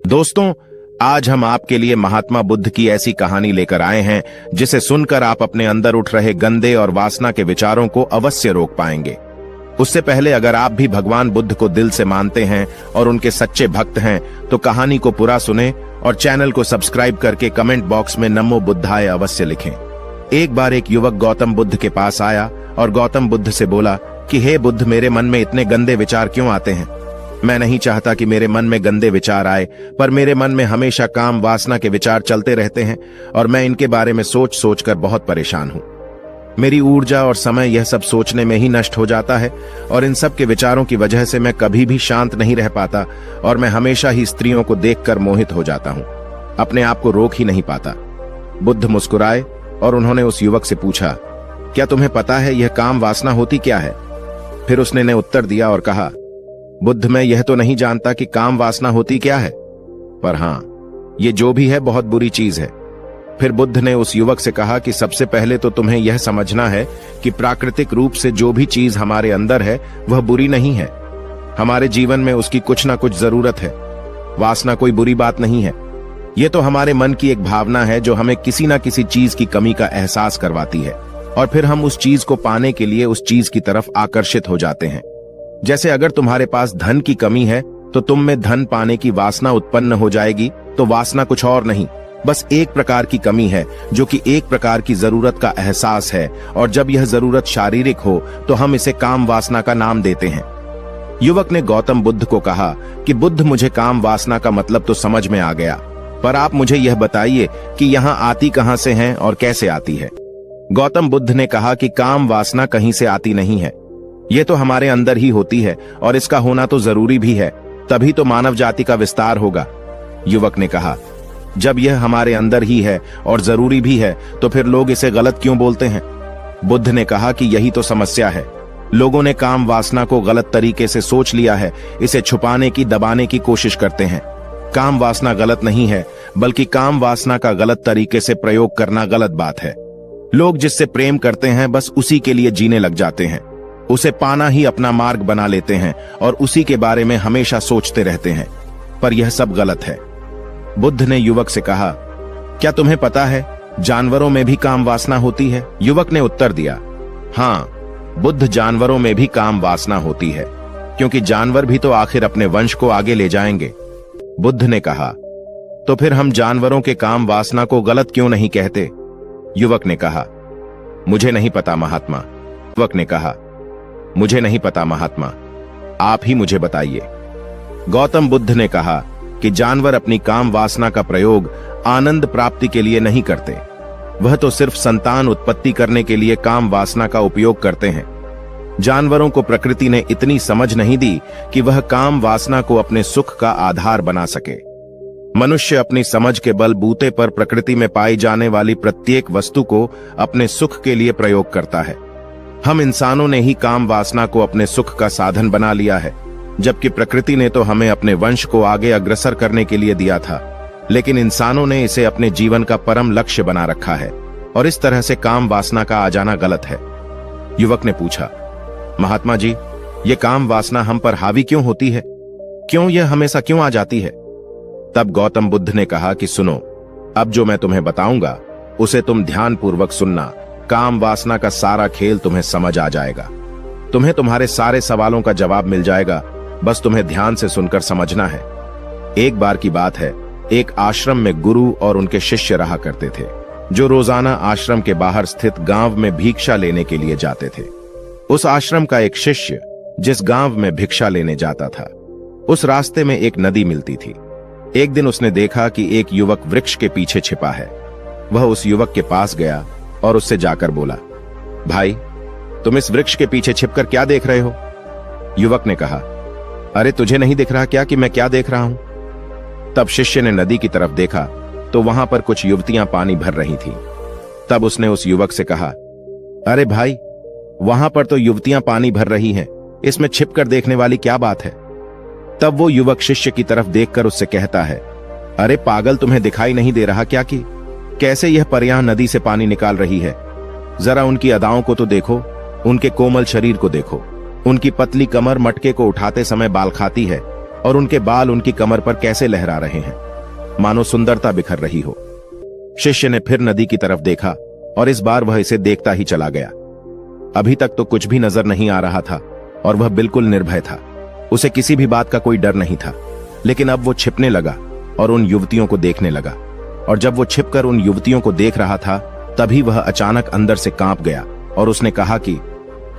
दोस्तों, आज हम आपके लिए महात्मा बुद्ध की ऐसी कहानी लेकर आए हैं जिसे सुनकर आप अपने अंदर उठ रहे गंदे और वासना के विचारों को अवश्य रोक पाएंगे। उससे पहले अगर आप भी भगवान बुद्ध को दिल से मानते हैं और उनके सच्चे भक्त हैं तो कहानी को पूरा सुने और चैनल को सब्सक्राइब करके कमेंट बॉक्स में नमो बुद्धाय अवश्य लिखें। एक बार एक युवक गौतम बुद्ध के पास आया और गौतम बुद्ध से बोला कि हे बुद्ध, मेरे मन में इतने गंदे विचार क्यों आते हैं? मैं नहीं चाहता कि मेरे मन में गंदे विचार आए, पर मेरे मन में हमेशा काम वासना के विचार चलते रहते हैं और मैं इनके बारे में सोच सोचकर बहुत परेशान हूं। मेरी ऊर्जा और समय यह सब सोचने में ही नष्ट हो जाता है और इन सब के विचारों की वजह से मैं कभी भी शांत नहीं रह पाता और मैं हमेशा ही स्त्रियों को देखकर मोहित हो जाता हूं, अपने आप को रोक ही नहीं पाता। बुद्ध मुस्कुराए और उन्होंने उस युवक से पूछा, क्या तुम्हें पता है यह काम वासना होती क्या है? फिर उसने ने उत्तर दिया और कहा, बुद्ध, मैं यह तो नहीं जानता कि काम वासना होती क्या है, पर हां, ये जो भी है बहुत बुरी चीज है। फिर बुद्ध ने उस युवक से कहा कि सबसे पहले तो तुम्हें यह समझना है कि प्राकृतिक रूप से जो भी चीज हमारे अंदर है वह बुरी नहीं है। हमारे जीवन में उसकी कुछ ना कुछ जरूरत है। वासना कोई बुरी बात नहीं है। ये तो हमारे मन की एक भावना है जो हमें किसी ना किसी चीज की कमी का एहसास करवाती है और फिर हम उस चीज को पाने के लिए उस चीज की तरफ आकर्षित हो जाते हैं। जैसे अगर तुम्हारे पास धन की कमी है तो तुम में धन पाने की वासना उत्पन्न हो जाएगी। तो वासना कुछ और नहीं, बस एक प्रकार की कमी है जो कि एक प्रकार की जरूरत का एहसास है, और जब यह जरूरत शारीरिक हो तो हम इसे काम वासना का नाम देते हैं। युवक ने गौतम बुद्ध को कहा कि बुद्ध, मुझे काम वासना का मतलब तो समझ में आ गया, पर आप मुझे यह बताइए कि यहाँ आती कहां से है और कैसे आती है? गौतम बुद्ध ने कहा कि काम वासना कहीं से आती नहीं है, ये तो हमारे अंदर ही होती है और इसका होना तो जरूरी भी है, तभी तो मानव जाति का विस्तार होगा। युवक ने कहा, जब यह हमारे अंदर ही है और जरूरी भी है तो फिर लोग इसे गलत क्यों बोलते हैं? बुद्ध ने कहा कि यही तो समस्या है। लोगों ने काम वासना को गलत तरीके से सोच लिया है, इसे छुपाने की, दबाने की कोशिश करते हैं। काम वासना गलत नहीं है, बल्कि काम वासना का गलत तरीके से प्रयोग करना गलत बात है। लोग जिससे प्रेम करते हैं बस उसी के लिए जीने लग जाते हैं, उसे पाना ही अपना मार्ग बना लेते हैं और उसी के बारे में हमेशा सोचते रहते हैं, पर यह सब गलत है। बुद्ध ने युवक से कहा, क्या तुम्हें पता है जानवरों में भी काम वासना होती है? युवक ने उत्तर दिया, हां बुद्ध, जानवरों में भी काम वासना होती है, क्योंकि जानवर भी तो आखिर अपने वंश को आगे ले जाएंगे। बुद्ध ने कहा, तो फिर हम जानवरों के काम वासना को गलत क्यों नहीं कहते? युवक ने कहा, मुझे नहीं पता महात्मा। युवक ने कहा, मुझे नहीं पता महात्मा, आप ही मुझे बताइए। गौतम बुद्ध ने कहा कि जानवर अपनी काम वासना का प्रयोग आनंद प्राप्ति के लिए नहीं करते, वह तो सिर्फ संतान उत्पत्ति करने के लिए काम वासना का उपयोग करते हैं। जानवरों को प्रकृति ने इतनी समझ नहीं दी कि वह काम वासना को अपने सुख का आधार बना सके। मनुष्य अपनी समझ के बलबूते पर प्रकृति में पाई जाने वाली प्रत्येक वस्तु को अपने सुख के लिए प्रयोग करता है। हम इंसानों ने ही काम वासना को अपने सुख का साधन बना लिया है, जबकि प्रकृति ने तो हमें अपने वंश को आगे अग्रसर करने के लिए दिया था, लेकिन इंसानों ने इसे अपने जीवन का परम लक्ष्य बना रखा है और इस तरह से काम वासना का आ जाना गलत है। युवक ने पूछा, महात्मा जी, ये काम वासना हम पर हावी क्यों होती है? क्यों यह हमेशा क्यों आ जाती है? तब गौतम बुद्ध ने कहा कि सुनो, अब जो मैं तुम्हें बताऊंगा उसे तुम ध्यानपूर्वक सुनना। काम वासना का सारा खेल तुम्हें समझ आ जाएगा। तुम्हें तुम्हारे सारे सवालों का जवाब मिल जाएगा, बस तुम्हें ध्यान से सुनकर समझना है। एक बार की बात है, एक आश्रम में गुरु और उनके शिष्य रहा करते थे, जो रोजाना आश्रम के बाहर स्थित गांव में भिक्षा लेने के लिए जाते थे। उस आश्रम का एक शिष्य जिस गांव में भिक्षा लेने जाता था, उस रास्ते में एक नदी मिलती थी। एक दिन उसने देखा कि एक युवक वृक्ष के पीछे छिपा है। वह उस युवक के पास गया और उससे जाकर बोला, भाई, तुम इस वृक्ष के पीछे छिपकर क्या देख रहे हो? युवक ने कहा, अरे तुझे नहीं दिख रहा क्या कि मैं क्या देख रहा हूं? तब शिष्य ने नदी की तरफ देखा तो वहां पर कुछ युवतियां पानी भर रही थीं। तब उसने उस युवक से कहा, अरे भाई, वहां पर तो युवतियां पानी भर रही हैं, इसमें छिपकर देखने वाली क्या बात है? तब वो युवक शिष्य की तरफ देखकर उससे कहता है, अरे पागल, तुम्हें दिखाई नहीं दे रहा क्या कि कैसे यह परियां नदी से पानी निकाल रही है? जरा उनकी अदाओं को तो देखो, उनके कोमल शरीर को देखो, उनकी पतली कमर मटके को उठाते समय बाल खाती है और उनके बाल उनकी कमर पर कैसे लहरा रहे हैं, मानो सुंदरता बिखर रही हो। शिष्य ने फिर नदी की तरफ देखा और इस बार वह इसे देखता ही चला गया। अभी तक तो कुछ भी नजर नहीं आ रहा था और वह बिल्कुल निर्भय था। उसे किसी भी बात का कोई डर नहीं था। लेकिन अब वो छिपने लगा और उन युवतियों को देखने लगा। और जब वो छिपकर उन युवतियों को देख रहा था, तभी वह अचानक अंदर से कांप गया और उसने कहा कि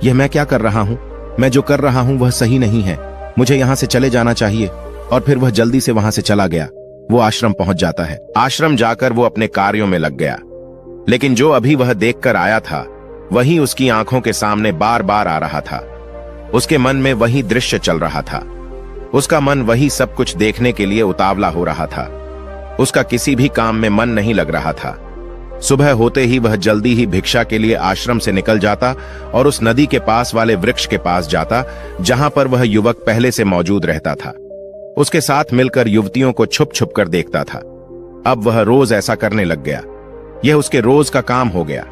यह मैं क्या कर रहा हूं? मैं जो कर रहा हूं वह सही नहीं है। मुझे यहां से चले जाना चाहिए। और फिर वह जल्दी से वहां से चला गया। वो आश्रम पहुंच जाता है। आश्रम जाकर वो अपने कार्यों में लग गया। लेकिन जो अभी वह देखकर आया था, वही उसकी आंखों के सामने बार बार आ रहा था। उसके मन में वही दृश्य चल रहा था। उसका मन वही सब कुछ देखने के लिए उतावला हो रहा था। उसका किसी भी काम में मन नहीं लग रहा था। सुबह होते ही वह जल्दी ही भिक्षा के लिए आश्रम से निकल जाता और उस नदी के पास वाले वृक्ष के पास जाता, जहां पर वह युवक पहले से मौजूद रहता था। उसके साथ मिलकर युवतियों को छुप छुप कर देखता था। अब वह रोज ऐसा करने लग गया। यह उसके रोज का काम हो गया।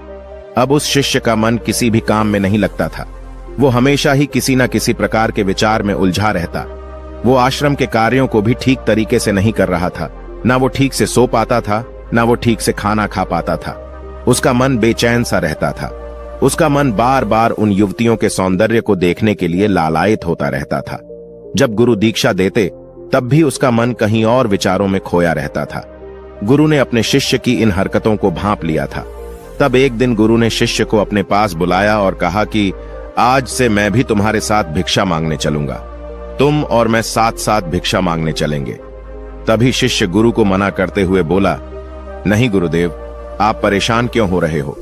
अब उस शिष्य का मन किसी भी काम में नहीं लगता था। वो हमेशा ही किसी न किसी प्रकार के विचार में उलझा रहता। वो आश्रम के कार्यों को भी ठीक तरीके से नहीं कर रहा था। ना वो ठीक से सो पाता था, ना वो ठीक से खाना खा पाता था। उसका मन बेचैन सा रहता था। उसका मन बार बार उन युवतियों के सौंदर्य को देखने के लिए लालायित होता रहता था। जब गुरु दीक्षा देते, तब भी उसका मन कहीं और विचारों में खोया रहता था। गुरु ने अपने शिष्य की इन हरकतों को भांप लिया था। तब एक दिन गुरु ने शिष्य को अपने पास बुलाया और कहा कि आज से मैं भी तुम्हारे साथ भिक्षा मांगने चलूंगा। तुम और मैं साथ साथ भिक्षा मांगने चलेंगे। तभी शिष्य गुरु को मना करते हुए बोला, नहीं गुरुदेव, आप परेशान क्यों हो रहे हो?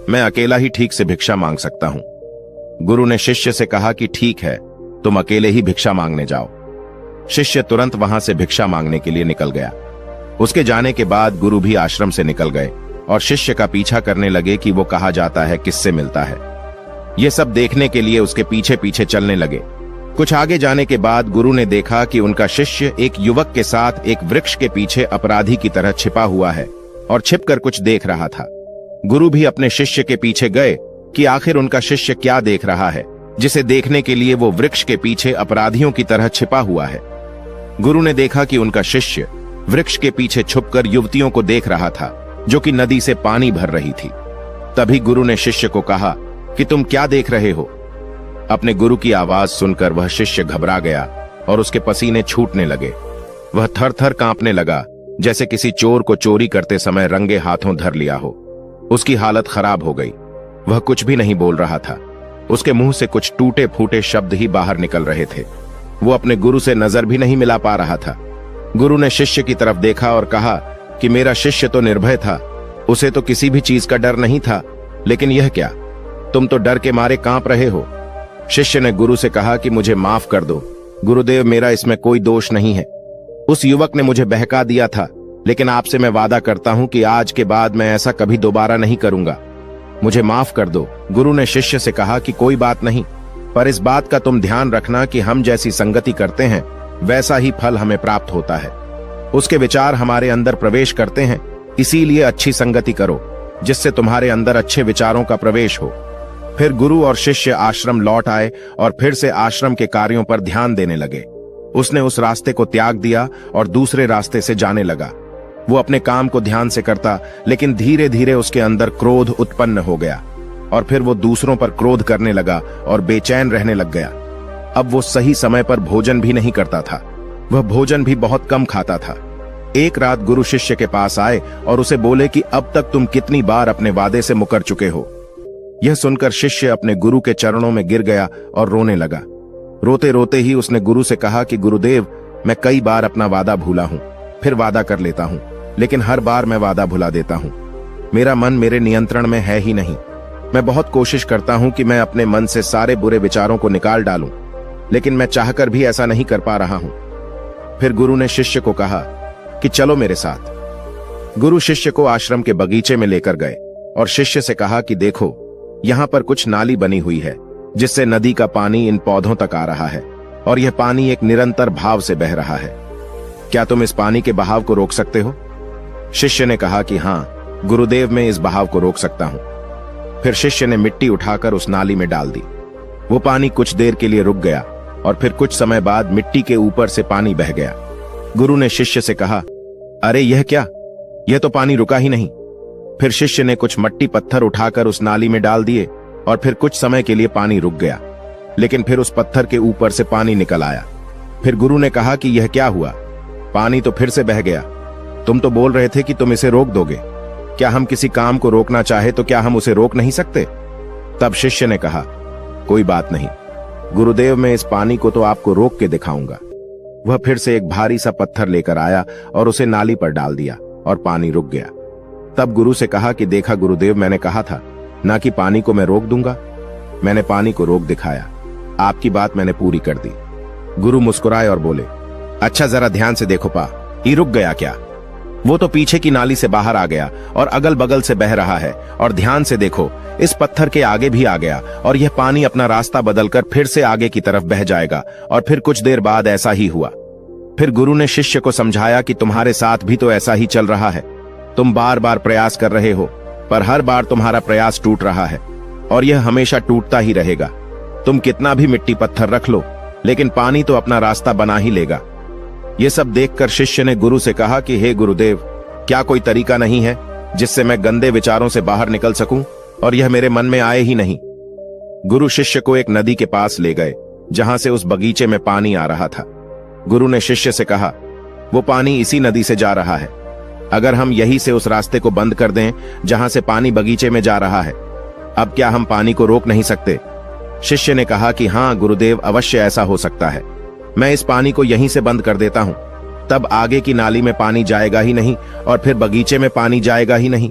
मैं अकेला ही ठीक से भिक्षा मांग सकता हूं। गुरु ने शिष्य से कहा कि ठीक है, तुम अकेले ही भिक्षा मांगने जाओ। शिष्य तुरंत वहां से भिक्षा मांगने के लिए निकल गया। उसके जाने के बाद गुरु भी आश्रम से निकल गए और शिष्य का पीछा करने लगे कि वो कहा जाता है, किससे मिलता है। ये सब देखने के लिए उसके पीछे पीछे चलने लगे। कुछ आगे जाने के बाद गुरु ने देखा कि उनका शिष्य एक युवक के साथ एक वृक्ष के पीछे अपराधी की तरह छिपा हुआ है और छिपकर कुछ देख रहा था। गुरु भी अपने शिष्य के पीछे गए कि आखिर उनका शिष्य क्या देख रहा है, जिसे देखने के लिए वो वृक्ष के पीछे अपराधियों की तरह छिपा हुआ है। गुरु ने देखा कि उनका शिष्य वृक्ष के पीछे छुपकर युवतियों को देख रहा था, जो कि नदी से पानी भर रही थी। तभी गुरु ने शिष्य को कहा कि तुम क्या देख रहे हो? अपने गुरु की आवाज सुनकर वह शिष्य घबरा गया और उसके पसीने छूटने लगे। वह थर थर कांपने लगा, जैसे किसी चोर को चोरी करते समय रंगे हाथों धर लिया हो। उसकी हालत खराब हो गई। वह कुछ भी नहीं बोल रहा था। उसके मुंह से कुछ टूटे फूटे शब्द ही बाहर निकल रहे थे। वो अपने गुरु से नजर भी नहीं मिला पा रहा था। गुरु ने शिष्य की तरफ देखा और कहा कि मेरा शिष्य तो निर्भय था, उसे तो किसी भी चीज का डर नहीं था, लेकिन यह क्या, तुम तो डर के मारे कांप रहे हो। शिष्य ने गुरु से कहा कि मुझे माफ कर दो गुरुदेव, मेरा इसमें कोई दोष नहीं है। उस युवक ने मुझे बहका दिया था, लेकिन आपसे मैं वादा करता हूं कि आज के बाद मैं ऐसा कभी दोबारा नहीं करूंगा। मुझे माफ कर दो। गुरु ने शिष्य से कहा कि कोई बात नहीं, पर इस बात का तुम ध्यान रखना कि हम जैसी संगति करते हैं, वैसा ही फल हमें प्राप्त होता है। उसके विचार हमारे अंदर प्रवेश करते हैं, इसीलिए अच्छी संगति करो, जिससे तुम्हारे अंदर अच्छे विचारों का प्रवेश हो। फिर गुरु और शिष्य आश्रम लौट आए और फिर से आश्रम के कार्यों पर ध्यान देने लगे। उसने उस रास्ते को त्याग दिया और दूसरे रास्ते से जाने लगा। वो अपने काम को ध्यान से करता, लेकिन धीरे धीरे उसके अंदर क्रोध उत्पन्न हो गया और फिर वो दूसरों पर क्रोध करने लगा और बेचैन रहने लग गया। अब वो सही समय पर भोजन भी नहीं करता था। वह भोजन भी बहुत कम खाता था। एक रात गुरु शिष्य के पास आए और उसे बोले कि अब तक तुम कितनी बार अपने वादे से मुकर चुके हो। यह सुनकर शिष्य अपने गुरु के चरणों में गिर गया और रोने लगा। रोते रोते ही उसने गुरु से कहा कि गुरुदेव, मैं कई बार अपना वादा भूला हूं, फिर वादा कर लेता हूं, लेकिन हर बार मैं वादा भुला देता हूं। मेरा मन मेरे नियंत्रण में है ही नहीं। मैं बहुत कोशिश करता हूं कि मैं अपने मन से सारे बुरे विचारों को निकाल डालूं, लेकिन मैं चाहकर भी ऐसा नहीं कर पा रहा हूं। फिर गुरु ने शिष्य को कहा कि चलो मेरे साथ। गुरु शिष्य को आश्रम के बगीचे में लेकर गए और शिष्य से कहा कि देखो, यहां पर कुछ नाली बनी हुई है, जिससे नदी का पानी इन पौधों तक आ रहा है और यह पानी एक निरंतर भाव से बह रहा है। क्या तुम इस पानी के बहाव को रोक सकते हो? शिष्य ने कहा कि हां गुरुदेव, मैं इस बहाव को रोक सकता हूं। फिर शिष्य ने मिट्टी उठाकर उस नाली में डाल दी। वो पानी कुछ देर के लिए रुक गया और फिर कुछ समय बाद मिट्टी के ऊपर से पानी बह गया। गुरु ने शिष्य से कहा, अरे यह क्या, यह तो पानी रुका ही नहीं। फिर शिष्य ने कुछ मट्टी पत्थर उठाकर उस नाली में डाल दिए और फिर कुछ समय के लिए पानी रुक गया, लेकिन फिर उस पत्थर के ऊपर से पानी निकल आया। फिर गुरु ने कहा कि यह क्या हुआ, पानी तो फिर से बह गया। तुम तो बोल रहे थे कि तुम इसे रोक दोगे। क्या हम किसी काम को रोकना चाहे तो क्या हम उसे रोक नहीं सकते? तब शिष्य ने कहा, कोई बात नहीं गुरुदेव, मैं इस पानी को तो आपको रोक के दिखाऊंगा। वह फिर से एक भारी सा पत्थर लेकर आया और उसे नाली पर डाल दिया और पानी रुक गया। तब गुरु से कहा कि देखा गुरुदेव, मैंने कहा था ना कि पानी को मैं रोक दूंगा। मैंने पानी को रोक दिखाया, आपकी बात मैंने पूरी कर दी। गुरु मुस्कुराए और बोले, अच्छा जरा ध्यान से देखो पा, ये रुक गया क्या? वो तो पीछे की नाली से बाहर आ गया और अगल बगल से बह रहा है। और ध्यान से देखो, इस पत्थर के आगे भी आ गया और यह पानी अपना रास्ता बदलकर फिर से आगे की तरफ बह जाएगा। और फिर कुछ देर बाद ऐसा ही हुआ। फिर गुरु ने शिष्य को समझाया कि तुम्हारे साथ भी तो ऐसा ही चल रहा है। तुम बार बार प्रयास कर रहे हो, पर हर बार तुम्हारा प्रयास टूट रहा है और यह हमेशा टूटता ही रहेगा। तुम कितना भी मिट्टी पत्थर रख लो, लेकिन पानी तो अपना रास्ता बना ही लेगा। ये सब देखकर शिष्य ने गुरु से कहा कि हे गुरुदेव, क्या कोई तरीका नहीं है जिससे मैं गंदे विचारों से बाहर निकल सकूं और यह मेरे मन में आए ही नहीं? गुरु शिष्य को एक नदी के पास ले गए जहां से उस बगीचे में पानी आ रहा था। गुरु ने शिष्य से कहा, वो पानी इसी नदी से जा रहा है। अगर हम यहीं से उस रास्ते को बंद कर दें जहां से पानी बगीचे में जा रहा है, अब क्या हम पानी को रोक नहीं सकते? शिष्य ने कहा कि हाँ गुरुदेव, अवश्य ऐसा हो सकता है। मैं इस पानी को यहीं से बंद कर देता हूं, तब आगे की नाली में पानी जाएगा ही नहीं और फिर बगीचे में पानी जाएगा ही नहीं।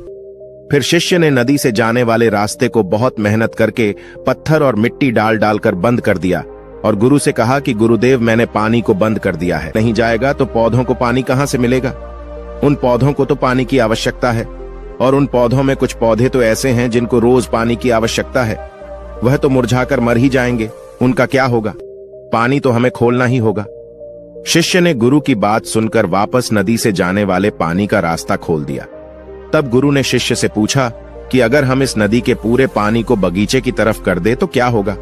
फिर शिष्य ने नदी से जाने वाले रास्ते को बहुत मेहनत करके पत्थर और मिट्टी डाल डालकर बंद कर दिया और गुरु से कहा कि गुरुदेव, मैंने पानी को बंद कर दिया है। नहीं जाएगा तो पौधों को पानी कहां से मिलेगा? उन पौधों को तो पानी की आवश्यकता है और उन पौधों में कुछ पौधे तो ऐसे हैं जिनको रोज पानी की आवश्यकता है। वह तो मुरझाकर मर ही जाएंगे, उनका क्या होगा? पानी तो हमें खोलना ही होगा। शिष्य ने गुरु की बात सुनकर वापस नदी से जाने वाले पानी का रास्ता खोल दिया। तब गुरु ने शिष्य से पूछा कि अगर हम इस नदी के पूरे पानी को बगीचे की तरफ कर दे तो क्या होगा?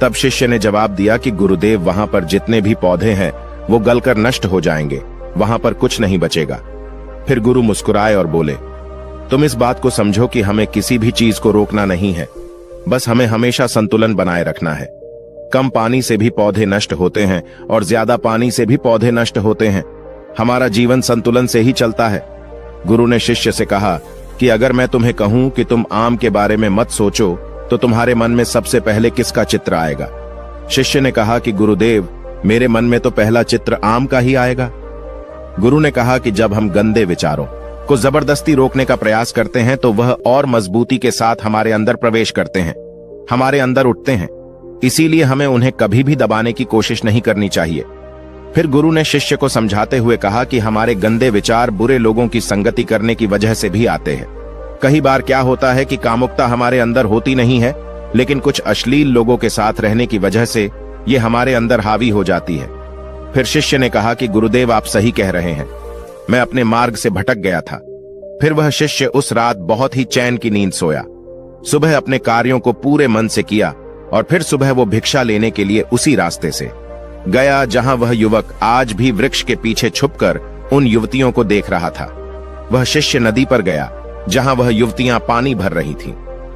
तब शिष्य ने जवाब दिया कि गुरुदेव, वहां पर जितने भी पौधे हैं वो गलकर नष्ट हो जाएंगे, वहां पर कुछ नहीं बचेगा। फिर गुरु मुस्कुराए और बोले, तुम इस बात को समझो कि हमें किसी भी चीज को रोकना नहीं है, बस हमें हमेशा संतुलन बनाए रखना है। कम पानी से भी पौधे नष्ट होते हैं और ज्यादा पानी से भी पौधे नष्ट होते हैं। हमारा जीवन संतुलन से ही चलता है। गुरु ने शिष्य से कहा कि अगर मैं तुम्हें कहूं कि तुम आम के बारे में मत सोचो तो तुम्हारे मन में सबसे पहले किसका चित्र आएगा? शिष्य ने कहा कि गुरुदेव, मेरे मन में तो पहला चित्र आम का ही आएगा। गुरु ने कहा कि जब हम गंदे विचारों को जबरदस्ती रोकने का प्रयास करते हैं तो वह और मजबूती के साथ हमारे अंदर प्रवेश करते हैं, हमारे अंदर उठते हैं। इसीलिए हमें उन्हें कभी भी दबाने की कोशिश नहीं करनी चाहिए। फिर गुरु ने शिष्य को समझाते हुए कहा कि हमारे गंदे विचार बुरे लोगों की संगति करने की वजह से भी आते हैं। कई बार क्या होता है कि कामुकता हमारे अंदर होती नहीं है, लेकिन कुछ अश्लील लोगों के साथ रहने की वजह से ये हमारे अंदर हावी हो जाती है। फिर शिष्य ने कहा कि गुरुदेव, आप सही कह रहे हैं, मैं अपने मार्ग से भटक गया था। फिर वह शिष्य उस रात बहुत ही चैन की नींद सोया। सुबह अपने कार्यों को पूरे मन से किया और फिर सुबह वो भिक्षा लेने के लिए उसी रास्ते से गया जहां वह युवक आज भी वृक्ष के पीछे छुपकर उन युवतियों को देख रहा था। वह शिष्य नदी पर गया जहां वह युवतियां पानी भर रही थीं।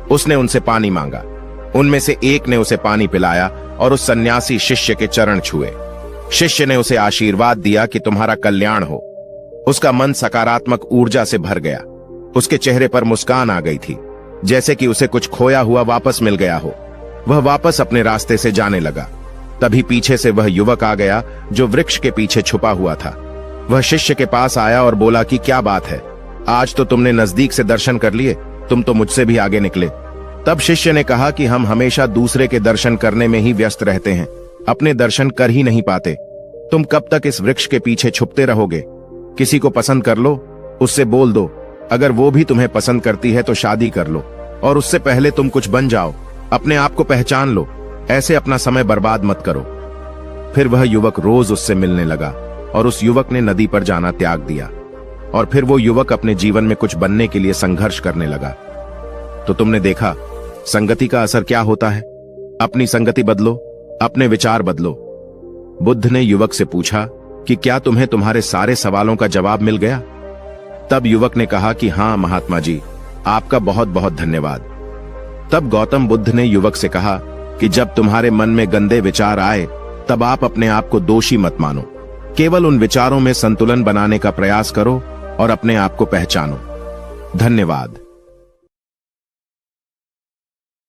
उसने उनसे पानी मांगा। उनमें से एक ने उसे पानी पिलाया और उस सन्यासी शिष्य के चरण छुए। शिष्य ने उसे आशीर्वाद दिया कि तुम्हारा कल्याण हो। उसका मन सकारात्मक ऊर्जा से भर गया। उसके चेहरे पर मुस्कान आ गई थी, जैसे कि उसे कुछ खोया हुआ वापस मिल गया हो। वह वापस अपने रास्ते से जाने लगा। तभी पीछे से वह युवक आ गया जो वृक्ष के पीछे छुपा हुआ था। वह शिष्य के पास आया और बोला कि क्या बात है, आज तो तुमने नजदीक से दर्शन कर लिए, तुम तो मुझसे भी आगे निकले। तब शिष्य ने कहा कि हम हमेशा दूसरे के दर्शन करने में ही व्यस्त रहते हैं, अपने दर्शन कर ही नहीं पाते। तुम कब तक इस वृक्ष के पीछे छुपते रहोगे? किसी को पसंद कर लो, उससे बोल दो। अगर वो भी तुम्हें पसंद करती है तो शादी कर लो और उससे पहले तुम कुछ बन जाओ, अपने आप को पहचान लो। ऐसे अपना समय बर्बाद मत करो। फिर वह युवक रोज उससे मिलने लगा और उस युवक ने नदी पर जाना त्याग दिया और फिर वो युवक अपने जीवन में कुछ बनने के लिए संघर्ष करने लगा। तो तुमने देखा संगति का असर क्या होता है। अपनी संगति बदलो, अपने विचार बदलो, बुद्ध ने युवक से पूछा कि क्या तुम्हें तुम्हारे सारे सवालों का जवाब मिल गया? तब युवक ने कहा कि हाँ महात्मा जी, आपका बहुत बहुत धन्यवाद। तब गौतम बुद्ध ने युवक से कहा कि जब तुम्हारे मन में गंदे विचार आए तब आप अपने आप को दोषी मत मानो, केवल उन विचारों में संतुलन बनाने का प्रयास करो और अपने आप को पहचानो। धन्यवाद।